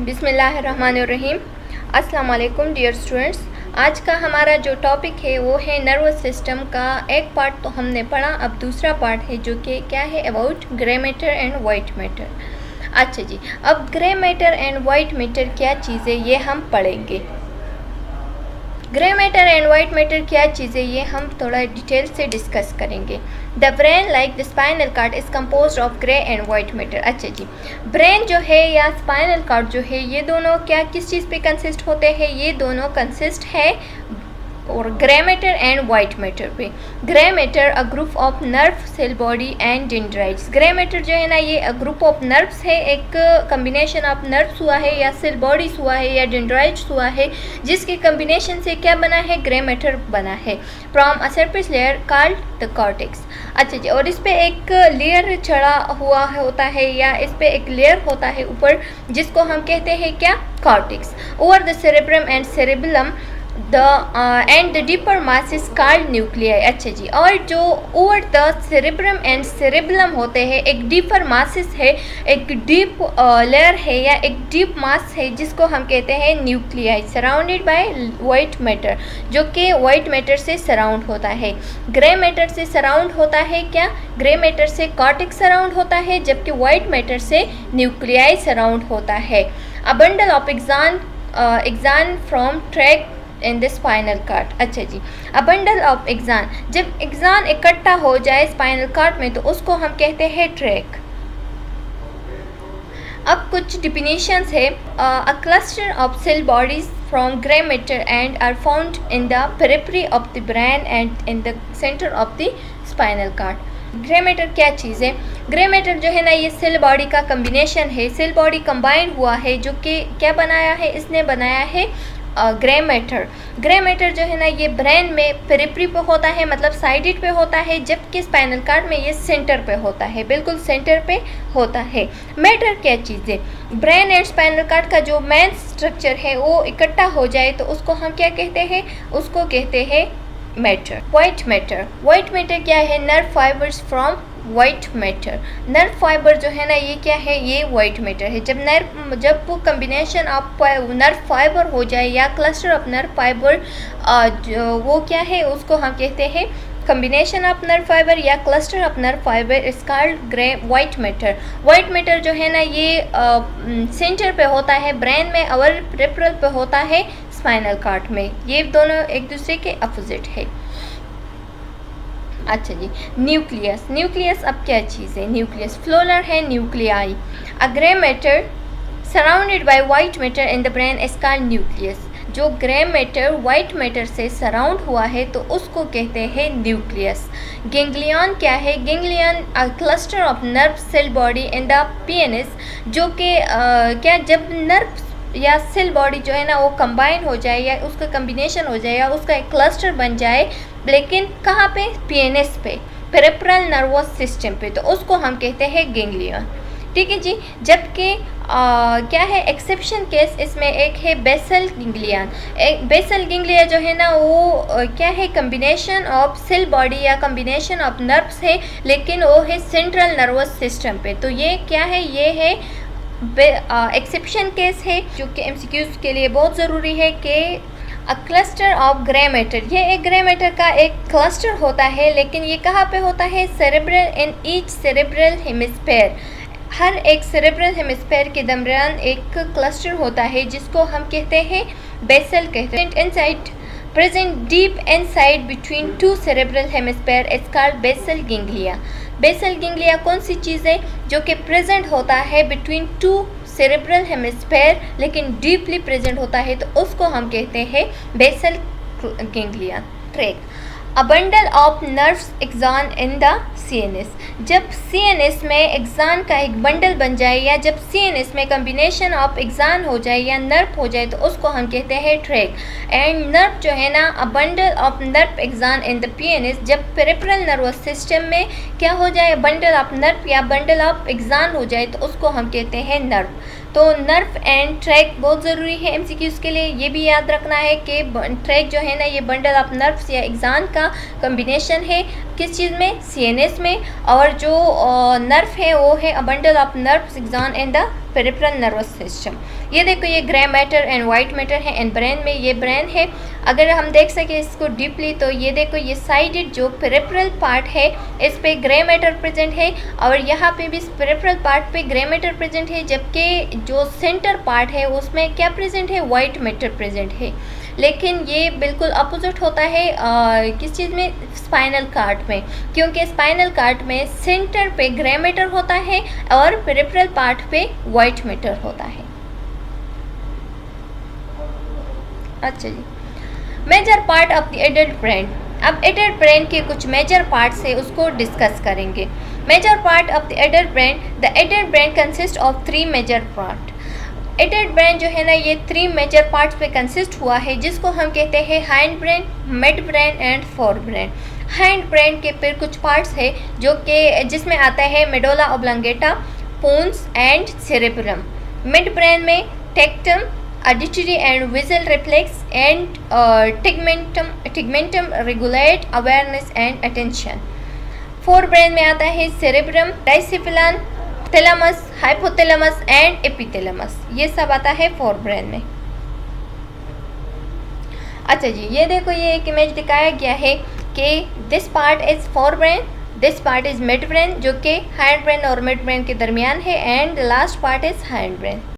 बिस्मिल्लाहिर्रहमानिर्रहीम। अस्सलाम वालेकुम डियर स्टूडेंट्स। आज का हमारा जो टॉपिक है वो है नर्वस सिस्टम का। एक पार्ट तो हमने पढ़ा, अब दूसरा पार्ट है जो कि क्या है, about grey matter and white matter. अच्छा जी, अब grey matter and white matter क्या चीज़ें ये हम पढ़ेंगे। Grey matter and white matter क्या चीज़ें ये हम थोड़ा डिटेल से डिस्कस करेंगे। The brain like the spinal card is compose of grey and white matter. अच्छा जी, ब्रेन जो है या स्पाइनल कार्ड जो है ये दोनों क्या किस चीज़ पे कंसिस्ट होते हैं, ये दोनों कंसिस्ट है और grey matter and white matter पे। Grey matter a group of nerve cell body and dendrites. Grey matter जो है ना ये अ ग्रुप ऑफ नर्व्स है, एक कम्बिनेशन ऑफ नर्व्स हुआ है या सेल बॉडीज हुआ है या डेंड्राइट्स हुआ है, जिसके कम्बिनेशन से क्या बना है, ग्रे मैटर बना है। From a surface layer called the cortex. अच्छा जी, और इस पे एक लेयर चढ़ा हुआ होता है या इस पे एक लेयर होता है ऊपर, जिसको हम कहते हैं क्या, cortex. Over the cerebrum and cerebellum and the deeper mass is called nuclei. अच्छा जी, और जो over the cerebrum and cerebellum होते हैं, एक डीपर मासिस है, एक डीप लेयर है या एक डीप मास है, जिसको हम कहते हैं nuclei, surrounded by white matter, जो कि वाइट मैटर से सराउंड होता है। ग्रे मैटर से सराउंड होता है क्या, ग्रे मैटर से कॉर्टेक्स सराउंड होता है, जबकि वाइट मैटर से न्यूक्लियाई सराउंड होता है। A bundle of axon from track in the spinal cord. अच्छा जी, अ बंडल ऑफ एक्सान, जब एक्सान इकट्ठा हो जाए स्पाइनल कार्ड में तो उसको हम कहते हैं ट्रैक। अब कुछ डिफिनीशंस है। A cluster of cell bodies from grey matter and are found in the periphery of the brain and in the centre of the spinal cord. Grey matter क्या चीज़ है, ग्रे मैटर जो है ना ये सेल बॉडी का combination है, cell body combine हुआ है, जो कि क्या बनाया है, इसने बनाया है ग्रे मैटर। ग्रे मैटर जो है ना ये ब्रेन में पेरिफेरी पे होता है, मतलब साइडेड पे होता है, जबकि स्पाइनल कार्ड में ये सेंटर पे होता है, बिल्कुल सेंटर पे होता है। मैटर क्या चीज़ है, ब्रेन एंड स्पाइनल कार्ड का जो मेन स्ट्रक्चर है वो इकट्ठा हो जाए तो उसको हम क्या कहते हैं, उसको कहते हैं matter. White matter, white matter क्या है, nerve fibres from white matter. Nerve fibre जो है ना ये क्या है, ये वाइट मैटर है। जब वो कम्बिनेशन ऑफ नर्व फाइबर हो जाए या क्लस्टर ऑफ नर्व फाइबर, वो क्या है, उसको हम कहते हैं कम्बिनेशन ऑफ नर्व फाइबर या cluster of nerve fibre is called grey white matter. White matter जो है ना ये सेंटर पे होता है ब्रेन में और पेरिफेरल पे होता है स्पाइनल कार्ड में। ये दोनों एक दूसरे के अपोजिट है। अच्छा जी, न्यूक्लियस, न्यूक्लियस अब क्या चीज़ है, न्यूक्लियस फ्लोरल है nuclei. A grey matter surrounded by white matter in the brain is called nucleus. जो ग्रे मैटर वाइट मैटर से सराउंड हुआ है तो उसको कहते हैं न्यूक्लियस। गेंग्लियन क्या है, ganglion a cluster of nerve cell body in the PNS, जो कि क्या जब नर्व या सेल बॉडी जो है ना वो कंबाइन हो जाए या उसका कम्बिनेशन हो जाए या उसका एक क्लस्टर बन जाए, लेकिन कहाँ पे, पीएनएस पे, पेरिफेरल नर्वस सिस्टम पे, तो उसको हम कहते हैं गेंग्लियन। ठीक है जी, जबकि क्या है एक्सेप्शन केस, इसमें एक है बेसल गेंग्लियन। एक बेसल गेंग्लिया जो है ना वो क्या है, कम्बिनेशन ऑफ सेल बॉडी या कम्बिनेशन ऑफ नर्व्स है, लेकिन वो है सेंट्रल नर्वस सिस्टम पे। तो ये क्या है, ये है एक्सेप्शन केस है, जो कि एमसीक्यूज के लिए बहुत ज़रूरी है कि अ क्लस्टर ऑफ ग्रे मैटर, ये एक ग्रे मैटर का एक क्लस्टर होता है, लेकिन ये कहाँ पे होता है, cerebral, in each cerebral hemisphere. हर एक सेरेब्रल हेमिस्फेयर के दरमियान एक क्लस्टर होता है, जिसको हम कहते हैं बेसल कहते हैं। Inside present deep inside between two cerebral hemisphere is called basal ganglia. Basal ganglia कौन सी चीज़ है, जो कि प्रेजेंट होता है बिटवीन टू सेरेब्रल हेमिस्फेयर, लेकिन डीपली प्रेजेंट होता है, तो उसको हम कहते हैं basal ganglia. Tract, a bundle of nerves axon in the CNS. जब सीएनएस में एक्सान का एक बंडल बन जाए या जब सीएनएस में कम्बिनेशन ऑफ एक्सान हो जाए या नर्व हो जाए तो उसको हम कहते हैं ट्रैक। एंड नर्व जो है ना, a bundle of nerve axon in the PNS, जब पेरिफेरल नर्वस सिस्टम में क्या हो जाए, बंडल ऑफ नर्व या बंडल ऑफ एक्सान हो जाए तो उसको हम कहते हैं नर्व। तो नर्व एंड ट्रैक बहुत ज़रूरी है एमसीक्यूज़ के लिए। ये भी याद रखना है कि ट्रैक जो है ना ये बंडल ऑफ नर्व्स या एक्सान का कम्बिनेशन है, किस चीज़ में, CNS में, और जो नर्व है वो है a bundle of nerves axon in the peripheral nervous system. ये देखो ये grey matter and white matter है एंड ब्रेन में, ये ब्रेन है। अगर हम देख सके इसको डीपली तो ये देखो ये साइडेड जो पेरिफेरल पार्ट है इस पे ग्रे मैटर प्रेजेंट है, और यहाँ पे भी पेरिफेरल पार्ट पे ग्रे मैटर प्रेजेंट है, जबकि जो सेंटर पार्ट है उसमें क्या प्रेजेंट है, वाइट मैटर प्रेजेंट है। लेकिन ये बिल्कुल अपोजिट होता है किस चीज़ में, स्पाइनल कार्ड में, क्योंकि स्पाइनल कार्ड में सेंटर पे ग्रे मैटर होता है और पेरिफेरल पार्ट पे वाइट मैटर होता है। अच्छा जी, major part of the adult brain. अब एडल्ट ब्रेन के कुछ मेजर पार्ट्स है उसको डिस्कस करेंगे। Major part of the adult brain, the adult brain consist of 3 major part. Adult brain जो है ना ये 3 मेजर पार्ट्स पे कंसिस्ट हुआ है, जिसको हम कहते हैं hind brain, mid brain and fore brain. Hind brain के फिर कुछ पार्ट्स है जो कि जिसमें आता है medulla oblongata, pons and cerebrum. Midbrain में tectum, auditory and visual reflex and tegmentum regulate awareness and attention. Forebrain में आता है cerebrum, diencephalon, thalamus, hypothalamus and epithalamus. ये सब आता है फोर ब्रेन में। अच्छा जी, ये देखो ये एक इमेज दिखाया गया है कि this part is fore brain, this part is mid brain, जो कि हाइंड ब्रेन और मिड ब्रेन के दरमियान है, and the last part is hind brain.